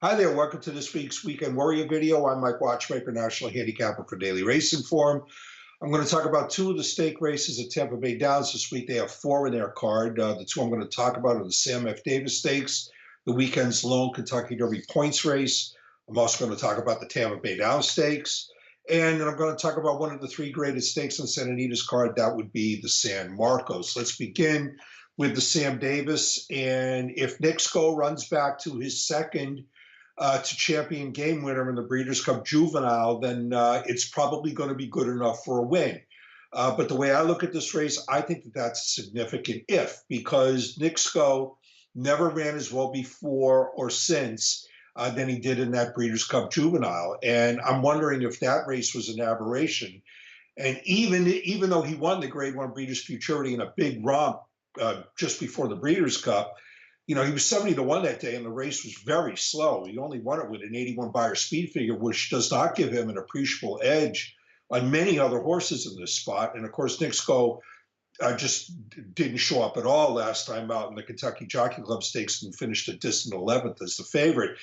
Hi there, welcome to this week's Weekend Warrior video. I'm Mike Watchmaker, National Handicapper for Daily Racing Form. I'm going to talk about two of the stake races at Tampa Bay Downs this week. They have four in their card. The two I'm going to talk about are the Sam F. Davis Stakes, the weekend's lone Kentucky Derby points race. I'm also going to talk about the Tampa Bay Downs Stakes. And then I'm going to talk about one of the three graded stakes on Santa Anita's card. That would be the San Marcos. Let's begin with the Sam Davis. And if Nick Sko runs back to his second to champion game winner in the Breeders' Cup Juvenile, then it's probably going to be good enough for a win. But the way I look at this race, I think that that's a significant if, because Nick Sko never ran as well before or since than he did in that Breeders' Cup Juvenile. And I'm wondering if that race was an aberration. And even though he won the Grade 1 Breeders' Futurity in a big romp just before the Breeders' Cup, you know, he was 70-1 that day, and the race was very slow. He only won it with an 81 Beyer speed figure, which does not give him an appreciable edge on many other horses in this spot. And, of course, Nick Sko just didn't show up at all last time out in the Kentucky Jockey Club Stakes and finished a distant 11th as the favorite.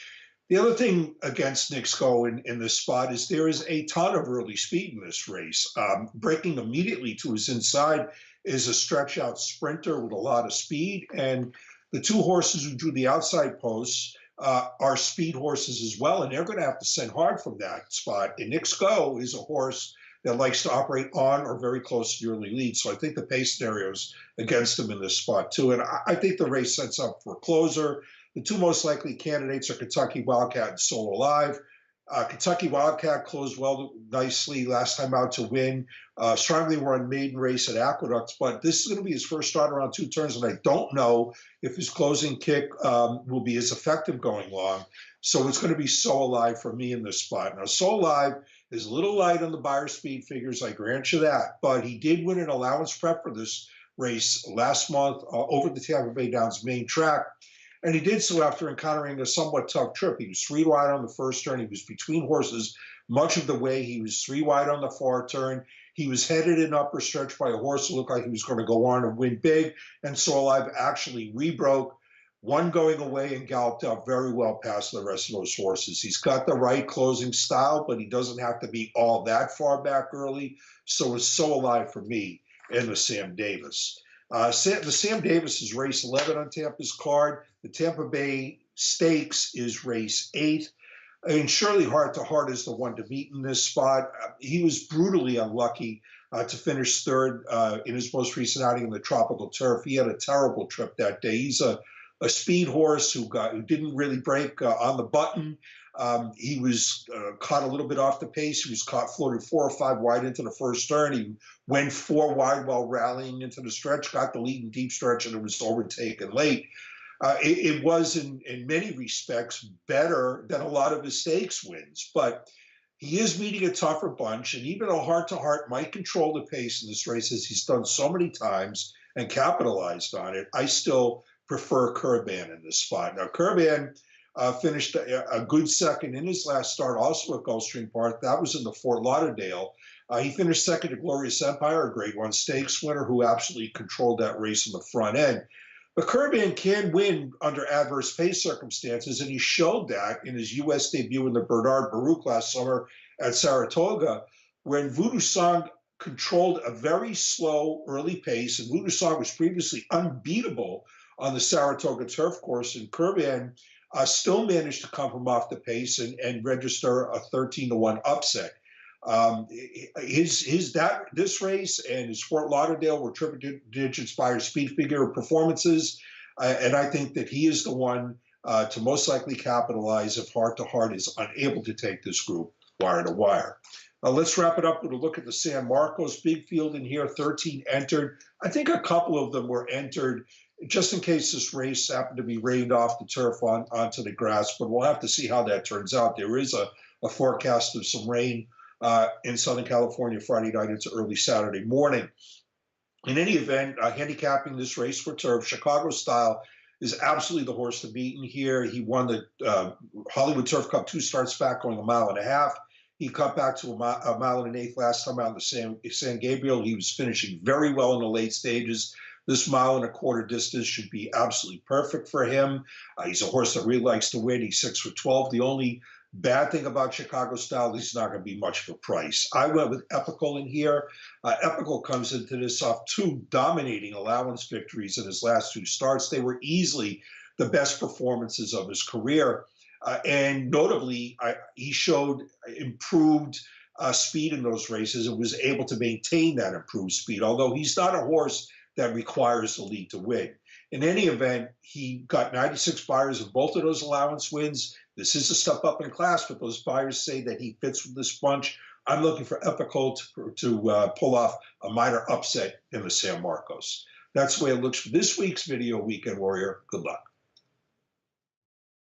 The other thing against Nick Sko in this spot is there is a ton of early speed in this race. Breaking immediately to his inside is a stretch-out sprinter with a lot of speed, and the two horses who drew the outside posts are speed horses as well, and they're going to have to send hard from that spot. And Nick Sko is a horse that likes to operate on or very close to the early lead. So I think the pace scenario's against him in this spot, too. And I think the race sets up for a closer. The two most likely candidates are Kentucky Wildcat and Solo Live. Kentucky Wildcat closed well nicely last time out to win. Strongly won maiden race at Aqueduct, but this is going to be his first start around two turns, and I don't know if his closing kick will be as effective going long. So it's going to be So Alive for me in this spot. Now, So Alive is a little light on the Beyer speed figures, I grant you that, but he did win an allowance prep for this race last month over the Tampa Bay Downs main track. And he did so after encountering a somewhat tough trip. He was three wide on the first turn. He was between horses much of the way. He was three wide on the far turn. He was headed in upper stretch by a horse who looked like he was going to go on and win big. And So Alive actually rebroke, one going away, and galloped out very well past the rest of those horses. He's got the right closing style, but he doesn't have to be all that far back early. So it's So Alive for me in the Sam Davis. The Sam Davis is race 11 on Tampa's card. The Tampa Bay Stakes is race 8. And Shirley Heart to Heart is the one to beat in this spot. He was brutally unlucky to finish third in his most recent outing in the Tropical Turf. He had a terrible trip that day. He's a speed horse who didn't really break on the button. He was caught a little bit off the pace. He was caught floated 4 or 5 wide into the first turn. He went 4 wide while rallying into the stretch, got the lead in deep stretch, and it was overtaken late. It was, in many respects, better than a lot of his stakes wins. But he is meeting a tougher bunch, and even a heart-to-heart might control the pace in this race, as he's done so many times and capitalized on it. I still prefer Kurban in this spot. Now, Kurban finished a good second in his last start, also at Gulfstream Park. That was in the Fort Lauderdale. He finished second to Glorious Empire, a Grade 1 stakes winner who absolutely controlled that race in the front end. But Kurban can win under adverse pace circumstances, and he showed that in his U.S. debut in the Bernard Baruch last summer at Saratoga, when Voodoo Song controlled a very slow early pace, and Voodoo Song was previously unbeatable on the Saratoga turf course, and Kurban still managed to come from off the pace and register a 13-1 upset. This race and his Fort Lauderdale were triple digits Beyer speed figure performances, and I think that he is the one to most likely capitalize if Heart to Heart is unable to take this group wire to wire. Let's wrap it up with a look at the San Marcos big field in here. 13 entered. I think a couple of them were entered just in case this race happened to be rained off the turf onto the grass, but we'll have to see how that turns out. There is a forecast of some rain in Southern California Friday night into early Saturday morning. In any event, handicapping this race for turf, Chicago Style is absolutely the horse to beat in here. He won the Hollywood Turf Cup 2 starts back, going 1.5 miles. He cut back to a 1.1 miles last time out in the San Gabriel. He was finishing very well in the late stages. This mile-and-a-quarter distance should be absolutely perfect for him. He's a horse that really likes to win. He's 6 for 12. The only bad thing about Chicago Style, he's not going to be much of a price. I went with Epical in here. Epical comes into this off 2 dominating allowance victories in his last 2 starts. They were easily the best performances of his career. And notably, he showed improved speed in those races and was able to maintain that improved speed, although he's not a horse that requires the lead to win. In any event, he got 96 buyers in both of those allowance wins. This is a step up in class, but those buyers say that he fits with this bunch. I'm looking for Epical to pull off a minor upset in the San Marcos. That's the way it looks for this week's video, Weekend Warrior. Good luck.